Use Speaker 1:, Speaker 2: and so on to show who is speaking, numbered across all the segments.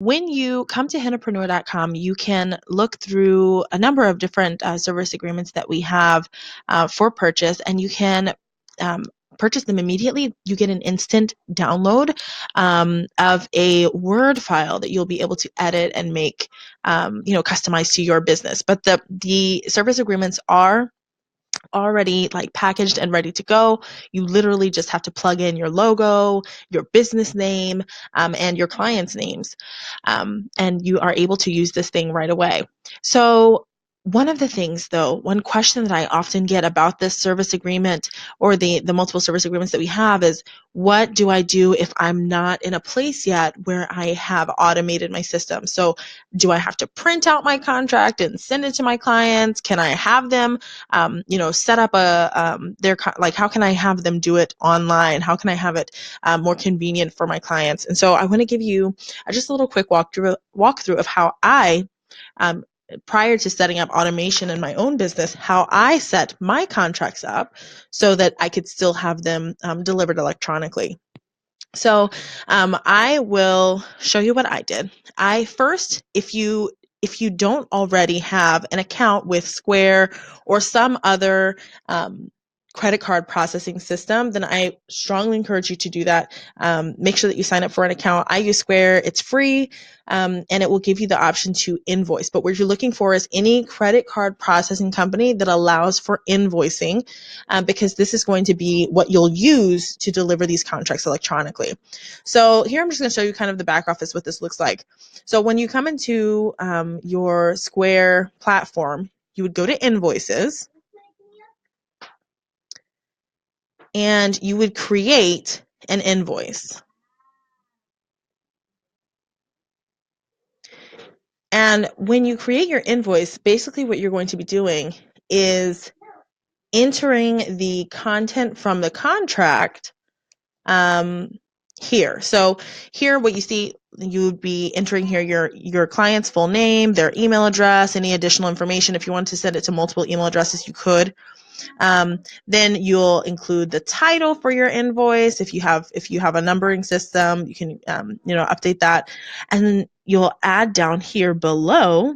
Speaker 1: When you come to Hennapreneur.com, you can look through a number of different service agreements that we have for purchase, and you can um, purchase them immediately. You get an instant download of a Word file that you'll be able to edit and make, customized to your business. But the service agreements are already like packaged and ready to go. You literally just have to plug in your logo, your business name, and your clients' names, and you are able to use this thing right away. So one of the things, though, one question that I often get about this service agreement or the multiple service agreements that we have is, what do I do if I'm not in a place yet where I have automated my system? So do I have to print out my contract and send it to my clients? Can I have them set up how can I have them do it online? How can I have it more convenient for my clients? And so I want to give you just a little quick walkthrough of how I, prior to setting up automation in my own business, how I set my contracts up so that I could still have them delivered electronically. So I will show you what I did. I first, if you don't already have an account with Square or some other credit card processing system, then I strongly encourage you to do that. Make sure that you sign up for an account. I use Square. It's free, and it will give you the option to invoice. But what you're looking for is any credit card processing company that allows for invoicing, because this is going to be what you'll use to deliver these contracts electronically. So here I'm just going to show you kind of the back office, what this looks like. So when you come into your Square platform, you would go to invoices, and you would create an invoice. And when you create your invoice, basically what you're going to be doing is entering the content from the contract here. So here, what you see, you would be entering here your client's full name, their email address, any additional information. If you want to send it to multiple email addresses, you could. Then you'll include the title for your invoice. If you have a numbering system, you can update that, and then you'll add down here below.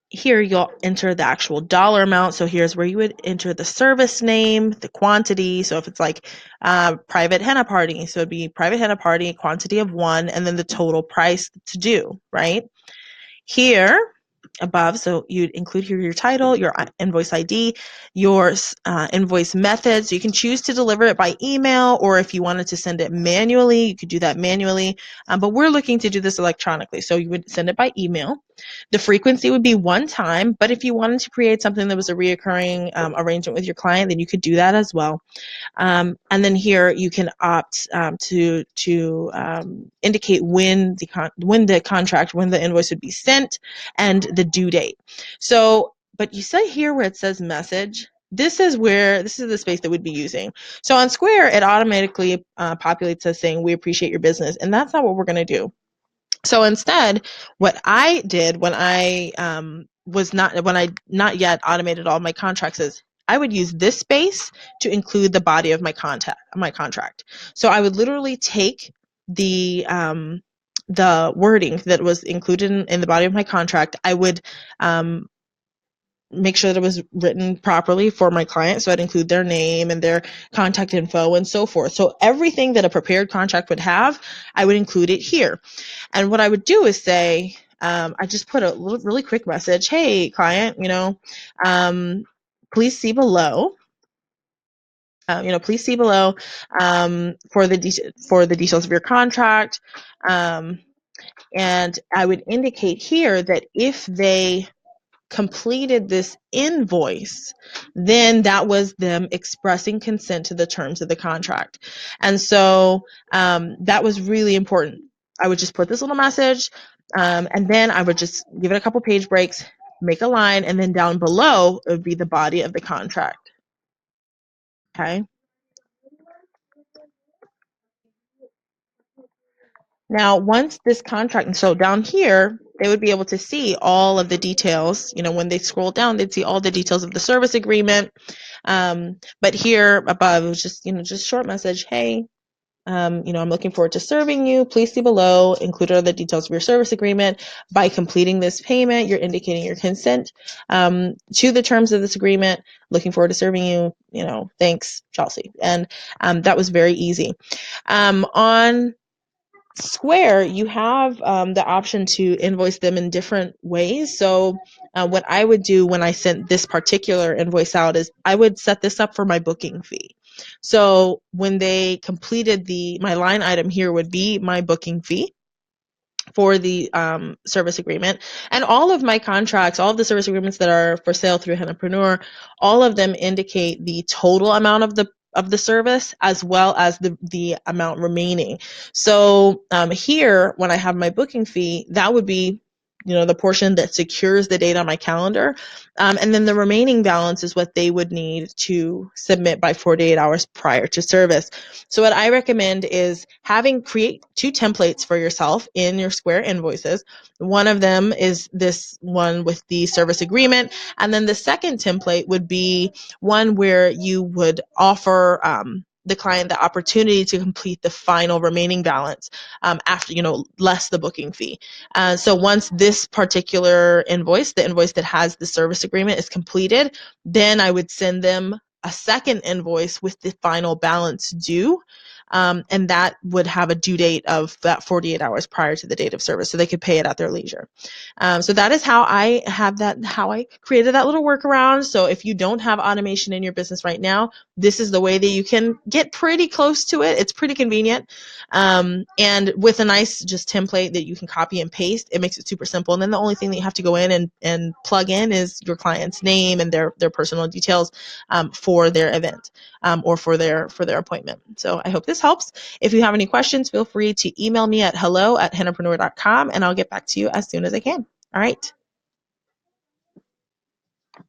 Speaker 1: Here you'll enter the actual dollar amount. So here's where you would enter the service name, the quantity. So if it's like private henna party, so it'd be private henna party, quantity of 1, and then the total price to do, right? Here above, so you'd include here your title, your invoice ID, your invoice method. So you can choose to deliver it by email, or if you wanted to send it manually, you could do that manually. But we're looking to do this electronically. So you would send it by email. The frequency would be one time, but if you wanted to create something that was a reoccurring arrangement with your client, then you could do that as well. And then here you can opt to indicate when the invoice would be sent and the due date. So, but you see here where it says message, this is the space that we'd be using. So on Square, it automatically populates us saying, "We appreciate your business," and that's not what we're going to do. So instead, what I did when I not yet automated all my contracts is I would use this space to include the body of my contract. So I would literally take the wording that was included in the body of my contract. I would make sure that it was written properly for my client. So I'd include their name and their contact info and so forth. So everything that a prepared contract would have, I would include it here. And what I would do is say, I just put a really quick message. "Hey, client, please see below. Please see below for the details of your contract." And I would indicate here that if they completed this invoice, then that was them expressing consent to the terms of the contract. And so that was really important. I would just put this little message, and then I would just give it a couple page breaks, make a line, and then down below it would be the body of the contract. Okay. Now, once this contract, and so down here, they would be able to see all of the details. When they scroll down, they'd see all the details of the service agreement. But here above, it was just short message. "Hey, I'm looking forward to serving you. Please see below. Included are the details of your service agreement. By completing this payment, you're indicating your consent to the terms of this agreement. Looking forward to serving you. Thanks, Chelsea. And that was very easy. On Square, you have the option to invoice them in different ways. So what I would do when I sent this particular invoice out is I would set this up for my booking fee. So when they completed my line item here would be my booking fee for the service agreement. And all of my contracts, all of the service agreements that are for sale through Hennapreneur, all of them indicate the total amount of the service as well as the amount remaining. So here, when I have my booking fee, that would be the portion that secures the date on my calendar. And then the remaining balance is what they would need to submit by 48 hours prior to service. So what I recommend is create 2 templates for yourself in your Square invoices. One of them is this one with the service agreement. And then the second template would be one where you would offer the client the opportunity to complete the final remaining balance after, less the booking fee. So once this particular invoice, the invoice that has the service agreement, is completed, then I would send them a second invoice with the final balance due. And that would have a due date of that 48 hours prior to the date of service, so they could pay it at their leisure. So that is how I created that little workaround. So if you don't have automation in your business right now, this is the way that you can get pretty close to it. It's pretty convenient. And with a nice just template that you can copy and paste, it makes it super simple. And then the only thing that you have to go in and plug in is your client's name and their personal details for their event or for their appointment. So I hope this helps. If you have any questions, feel free to email me at hello@hennapreneur.com, and I'll get back to you as soon as I can. All right.